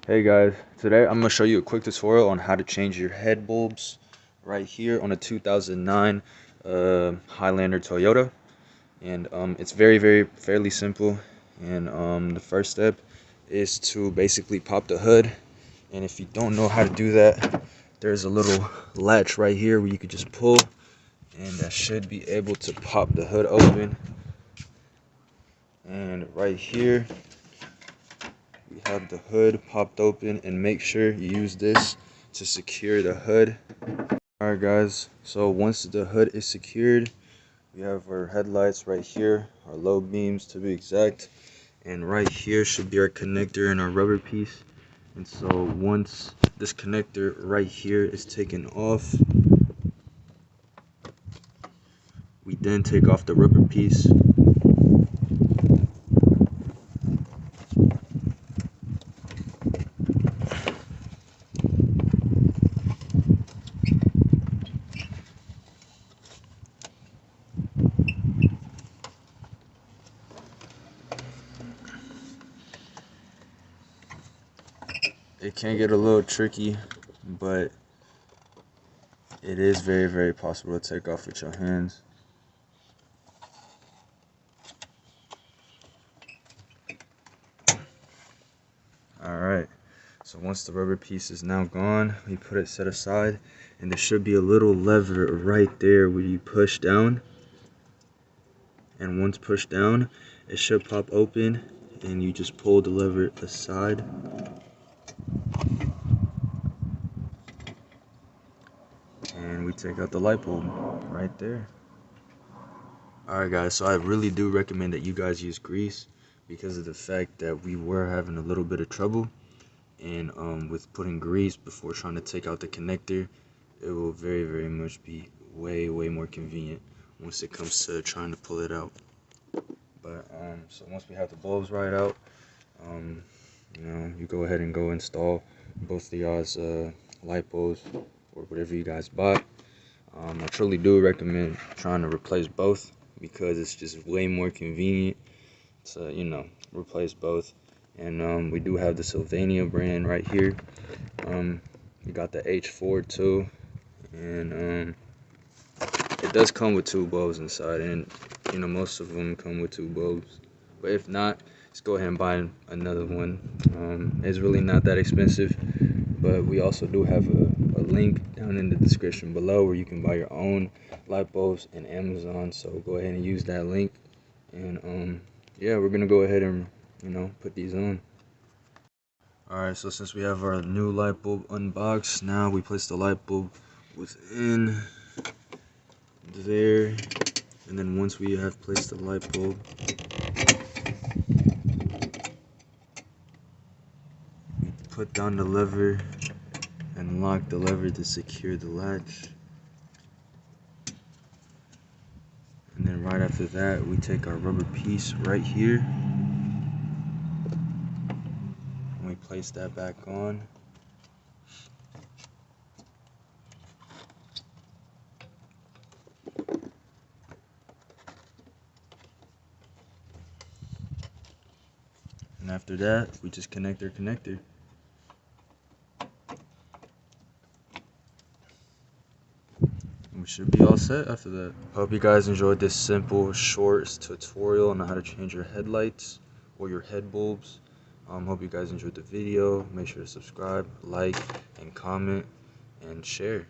Hey guys, today I'm going to show you a quick tutorial on how to change your head bulbs right here on a 2009 Highlander Toyota. And it's fairly simple. And the first step is to basically pop the hood. And if you don't know how to do that, there's a little latch right here where you could just pull, and that should be able to pop the hood open. And right here we have the hood popped open, and make sure you use this to secure the hood. Alright guys, so once the hood is secured, we have our headlights right here, our low beams to be exact, and right here should be our connector and our rubber piece. And so once this connector right here is taken off, we then take off the rubber piece. It can get a little tricky, but it is very possible to take off with your hands. Alright, so once the rubber piece is now gone, we put it set aside, and there should be a little lever right there where you push down. And once pushed down, it should pop open, and you just pull the lever aside. And we take out the light bulb right there. Alright guys, so I really do recommend that you guys use grease, because of the fact that we were having a little bit of trouble. And with putting grease before trying to take out the connector, it will very much be way more convenient once it comes to trying to pull it out. But so once we have the bulbs right out, you go ahead and go install both of y'all's light bulbs or whatever you guys bought. I truly do recommend trying to replace both, because it's just way more convenient to replace both. And we do have the Sylvania brand right here. We got the H4 too, and it does come with 2 bulbs inside, and most of them come with 2 bulbs. But if not, just go ahead and buy another one. It's really not that expensive, but we also do have a link down in the description below where you can buy your own light bulbs in Amazon. So go ahead and use that link, and yeah, we're gonna go ahead and put these on. Alright, so since we have our new light bulb unboxed, now we place the light bulb within there. And then once we have placed the light bulb, we put down the lever and lock the lever to secure the latch. And then right after that, we take our rubber piece right here and we place that back on. And after that, we just connect our connector. We should be all set after that. Hope you guys enjoyed this simple, short tutorial on how to change your headlights or your head bulbs. Hope you guys enjoyed the video. Make sure to subscribe, like, and comment, and share.